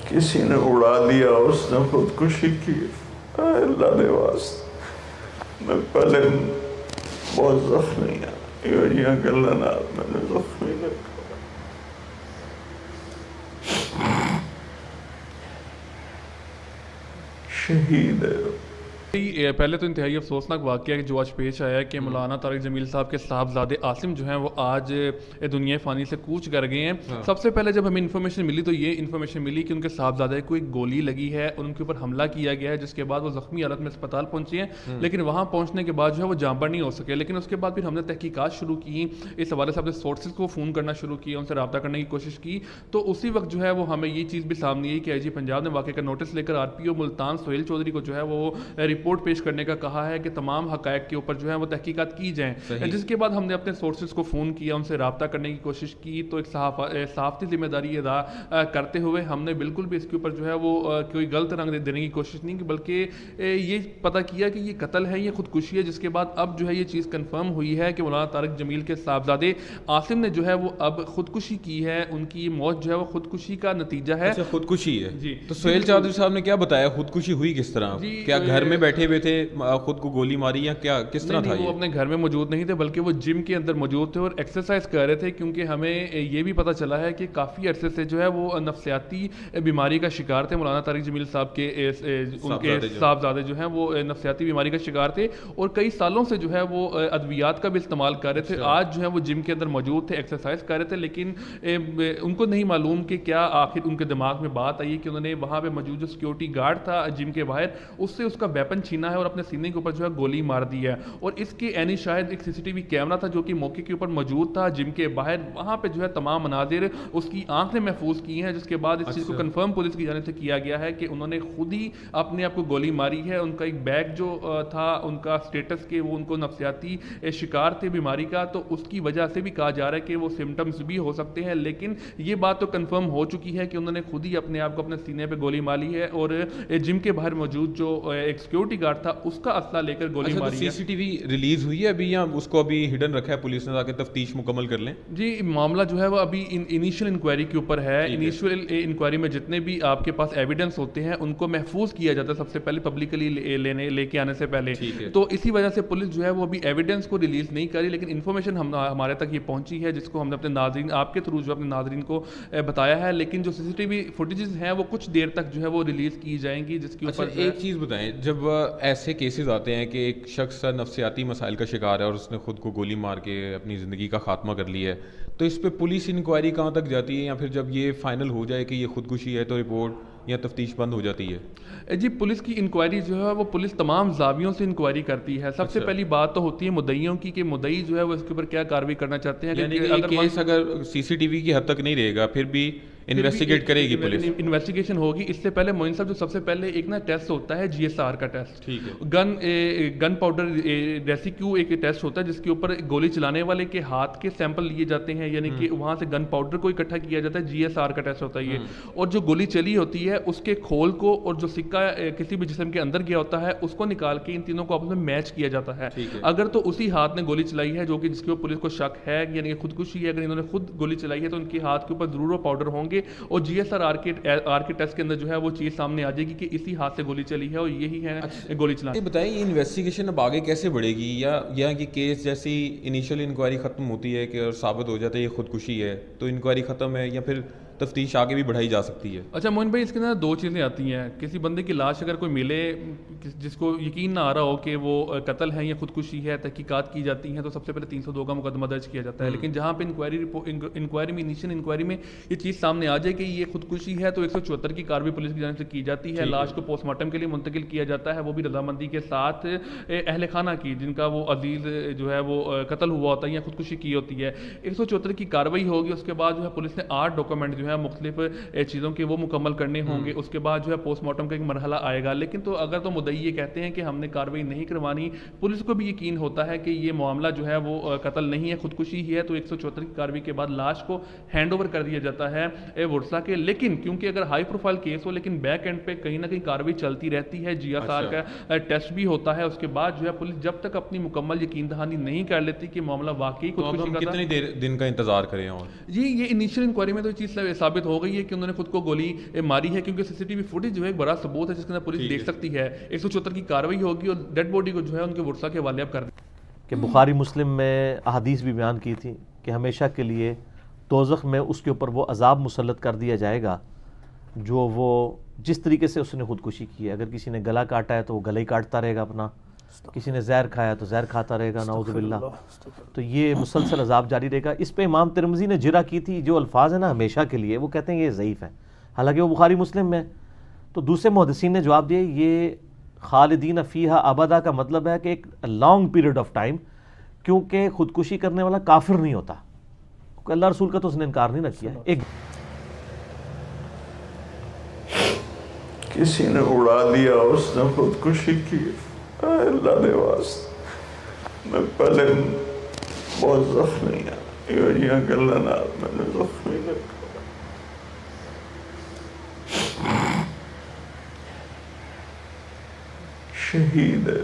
کسی نے اڑا دیا، اس نے خودکشی کی، اللہ دے واسطے میں پہلے بہت زخمی ہوں، یہ گلہ نال میں نے زخمی لگا شہید ہے۔ پہلے تو انتہائی افسوسناک واقعہ ہے جو آج پیش آیا ہے کہ مولانا طارق جمیل صاحب کے صاحبزادے عاصم جو ہیں وہ آج دنیا فانی سے کوچ کر گئے ہیں۔ سب سے پہلے جب ہمیں انفارمیشن ملی تو یہ انفارمیشن ملی کہ ان کے صاحبزادے کو ایک گولی لگی ہے اور ان کے اوپر حملہ کیا گیا ہے، جس کے بعد وہ زخمی حالت میں اسپتال پہنچے ہیں، لیکن وہاں پہنچنے کے بعد جو ہے وہ جاں بر نہیں ہو سکے۔ لیکن اس کے بعد پھر ہم نے تحقیقات شروع کی، اس حوالے سے اپنے سورسز کو فون کرنا شروع کیا، ان سے رابطہ کرنے کی کوشش کی، تو اسی وقت جو ہے وہ ہمیں یہ چیز بھی سامنے آئی کہ آئی جی پنجاب نے واقعے کا نوٹس لے کر آر پی او ملتان سہیل چودھری کو جو ہے وہ رپورٹ پیش کرنے کا کہا ہے کہ تمام حقائق کے اوپر جو ہے وہ تحقیقات کی جائیں۔ جس کے بعد ہم نے اپنے سورسز کو فون کیا، ان سے رابطہ کرنے کی کوشش کی، تو ایک صحافتی ذمہ داری ادا کرتے ہوئے ہم نے بالکل بھی اس کے اوپر جو ہے وہ کوئی غلط رنگ دینے کی کوشش نہیں کی، بلکہ یہ پتہ کیا کہ یہ قتل ہے، یہ خودکشی ہے۔ جس کے بعد اب جو ہے یہ چیز کنفرم ہوئی ہے کہ مولانا طارق جمیل کے صاحبزادے عاصم نے جو ہے وہ اب خودکشی کی ہے، ان کی موت جو ہے وہ خودکشی کا نتیجہ ہے۔ اچھا خودکشی ہے جی، تو سہیل چودھری صاحب نے کیا بتایا خودکشی ہوئی کس طرح؟ کیا گھر میں بیٹھے ہوئے تھے، خود کو گولی ماری، یا کیا کس طرح تھا؟ وہ اپنے گھر میں موجود نہیں تھے بلکہ وہ جم کے اندر موجود تھے اور ایکسرسائز کر رہے تھے، کیونکہ ہمیں یہ بھی پتہ چلا ہے کہ کافی عرصے سے جو ہے وہ نفسیاتی بیماری کا شکار تھے۔ مولانا طارق جمیل صاحب کے ان کے صاحبزادے جو ہیں وہ نفسیاتی بیماری کا شکار تھے اور کئی سالوں سے جو ہے وہ ادویات کا بھی استعمال کر رہے تھے۔ آج جو ہے وہ جم کے اندر موجود تھے، ایکسرسائز کر رہے تھے، لیکن ان کو نہیں معلوم کہ کیا آخر ان کے دماغ میں بات آئی کہ انہوں نے وہاں پہ موجود جو سیکورٹی گارڈ تھا جم کے باہر، اس سے اس کا ویپن چھینا ہے اور اپنے سینے کے اوپر جو ہے گولی مار دی ہے۔ اور اس کے عینی شاہد ایک سی سی ٹی وی کیمرہ تھا جو کہ موقع کے اوپر موجود تھا جم کے باہر، وہاں پہ جو ہے تمام مناظر اس کی آنکھ نے محفوظ کی ہیں، جس کے بعد اس چیز کو کنفرم پولیس کی جانب سے کیا گیا ہے کہ انہوں نے خود ہی اپنے آپ کو گولی ماری ہے۔ ان کا ایک بیگ جو تھا ان کا سٹیٹس کے وہ ان کو نفسیاتی شکار تھے بیماری کا، تو اس کی وجہ سے بھی کہا جا رہا ہے کہ وہ سمٹمز بھی ہو سکتے ہیں، لیکن یہ بات تو کنفرم ہو چکی ہے کہ انہوں نے خود ہی اپنے آپ کو اپنے سینے پہ گولی ماری ہے اور جم کے باہر موجود جو ایک سیکورٹی گارڈ تھا اس کا اسلحہ لے کر گولی ماری ہے۔ سی سی ٹی وی ریلیز ہوئی ہے ابھی یا اس کو ابھی ہڈن رکھا ہے پولیس نے تاکہ تفتیش مکمل کر لیں؟ جی معاملہ جو ہے وہ ابھی انیشیل انکوائری کے اوپر ہے۔ انیشیل انکوائری میں جتنے بھی آپ کے پاس ایویڈنس ہوتے ہیں ان کو محفوظ کیا جاتا ہے سب سے پہلے پبلکلی لے کے آنے سے پہلے، تو اسی وجہ سے پولیس جو ہے وہ ابھی ایویڈنس کو ریلیز نہیں کری، لیکن انفارمیشن ہمارے تک یہ پہنچی ہے جس کو ہم نے اپنے ناظرین آپ کے تھرو جو اپنے ناظرین کو بتایا ہے، لیکن جو سی سی ٹی وی فوٹیجز ہیں وہ کچھ دیر تک جو ہے وہ ریلیز کی جائیں گی، جس کے اوپر ایک چیز بتائیں، جب ایسے کیسز آتے ہیں کہ ایک شخص نفسیاتی مسائل کا شکار ہے اور اس نے خود کو گولی مار کے اپنی زندگی کا خاتمہ کر لیا ہے، تو اس پہ پولیس انکوائری کہاں تک جاتی ہے، یا پھر جب یہ فائنل ہو جائے کہ یہ خودکشی ہے تو رپورٹ یا تفتیش بند ہو جاتی ہے؟ جی پولیس کی انکوائری جو ہے وہ پولیس تمام زاویوں سے انکوائری کرتی ہے۔ سب سے پہلی بات تو ہوتی ہے مدعیوں کی کہ مدعی جو ہے وہ اس کے اوپر کیا کارروائی کرنا چاہتے ہیں، یعنی کہ کیس اگر سی سی ٹی وی کی حد تک نہیں رہے گا پھر بھی انویسٹیگیٹ کرے گی پولیس، انویسٹیگیشن ہوگی۔ اس سے پہلے معین صاحب جو سب سے پہلے ایک نا ٹیسٹ ہوتا ہے جی ایس آر کا ٹیسٹ، ٹھیک ہے، گن پاؤڈر ریسیکیو ایک ٹیسٹ ہوتا ہے جس کے اوپر گولی چلانے والے کے ہاتھ کے سیمپل لیے جاتے ہیں، یعنی کہ وہاں سے گن پاؤڈر کو اکٹھا کیا جاتا ہے، جی ایس آر کا ٹیسٹ ہوتا ہے یہ، اور جو گولی چلی ہوتی ہے اس کے کھول کو اور جو سکہ کسی بھی جسم کے اندر گیا ہوتا ہے اس کو نکال کے ان تینوں کو آپس میں میچ کیا جاتا ہے۔ اگر تو اسی ہاتھ نے گولی چلائی ہے جو کہ جس کے اوپر پولیس کو شک ہے یعنی خودکشی ہے، اگر انہوں نے خود گولی چلائی ہے تو ان کے ہاتھ کے اوپر ضرور وہ پاؤڈر ہوں گے، اور جی ایس آر کے ٹیسٹ کے اندر جو ہے وہ چیز سامنے آ جائے گی کہ اسی ہاتھ سے گولی چلی ہے اور یہی ہے گولی چلانا۔ بتائیں یہ انویسٹیگیشن اب آگے کیسے بڑھے گی، یا کہ کیس جیسی انیشیل انکوائری ختم ہوتی ہے کہ ثابت ہو جاتا ہے یہ خودکشی ہے تو انکوائری ختم ہے، یا پھر تفتیش آگے بھی بڑھائی جا سکتی ہے؟ اچھا موہن بھائی، اس کے اندر دو چیزیں آتی ہیں۔ کسی بندے کی لاش اگر کوئی ملے جس کو یقین نہ آ رہا ہو کہ وہ قتل ہے یا خودکشی ہے، تحقیقات کی جاتی ہیں تو سب سے پہلے 302 کا مقدمہ درج کیا جاتا ہے، لیکن جہاں پہ انکوائری میں انیشیل انکوائری میں یہ چیز سامنے آ جائے کہ یہ خودکشی ہے تو 174 کی کارروائی پولیس کی جانب سے کی جاتی ہے، لاش کو پوسٹ مارٹم کے لیے منتقل کیا جاتا ہے، وہ بھی رضامندی کے ساتھ اہل خانہ کی جن کا وہ عزیز جو ہے وہ قتل ہوا ہوتا ہے یا خودکشی کی ہوتی ہے۔ 174 کی کارروائی ہوگی، اس کے بعد جو ہے پولیس نے 8 ڈاکومنٹ جو ہے مختلف چیزوں کے وہ مکمل کرنے ہوں گے، اس کے بعد جو ہے پوسٹ مارٹم کا ایک مرحلہ آئے گا، لیکن تو اگر تو مدعی یہ کہتے ہیں کہ ہم نے کارروائی نہیں کروانی، پولیس کو بھی یقین ہوتا ہے کہ یہ معاملہ جو ہے وہ قتل نہیں ہے خودکشی ہی ہے، تو 174 کی کارروائی کے بعد لاش کو ہینڈ اوور کر دیا جاتا ہے ورثہ کے۔ لیکن کیونکہ اگر ہائی پروفائل کیس ہو لیکن بیک اینڈ پہ کہیں نہ کہیں کارروائی چلتی رہتی ہے، جی ایس آر کا ٹیسٹ بھی ہوتا ہے، اس کے بعد جو ہے پولیس جب تک اپنی مکمل یقین دہانی نہیں کر لیتی کہ معاملہ واقعی خودکشی کا، کتنی دن کا انتظار کریں؟ اور جی یہ انیشیل انکوائری میں تو چیز ثابت ہو گئی ہے کہ انہوں نے خود کو گولی ماری ہے، کیونکہ سی سی ٹی وی فوٹیج جو ہے ایک بڑا ثبوت ہے جس کے اندر پولیس دیکھ سکتی ہے. 174 کی کارروائی ہوگی اور ڈیڈ باڈی کو جو ہے ان کے ورثاء کے حوالے اب کر دیں. کہ بخاری مسلم میں احادیث بھی بیان کی تھی کہ ہمیشہ کے لیے دوزخ میں اس کے اوپر وہ عذاب مسلط کر دیا جائے گا جو وہ جس طریقے سے اس نے خودکشی کی ہے. اگر کسی نے گلا کاٹا ہے تو وہ گلا ہی کاٹتا رہے گا اپنا، کسی نے زہر کھایا تو زہر کھاتا رہے گا، نعوذ باللہ. تو یہ مسلسل عذاب جاری رہے گا. اس پہ امام ترمذی نے جرح کی تھی، جو الفاظ ہیں نا ہمیشہ کے لیے، وہ کہتے ہیں یہ ضعیف ہے، حالانکہ وہ بخاری مسلم میں. تو دوسرے محدثین نے جواب دیا یہ خالدین فیہا ابدا کا مطلب ہے کہ ایک لانگ پیریڈ آف ٹائم، کیونکہ خودکشی کرنے والا کافر نہیں ہوتا، اللہ رسول کا تو اس نے انکار نہیں نہ کیا. ایک کسی نے اڑا دیا، اس نے خودکشی کی، اللہ دے واسطے میں پہلے بہت زخمی ہوں، یہ گلہ نال میں نے زخمی لگا. شہید ہے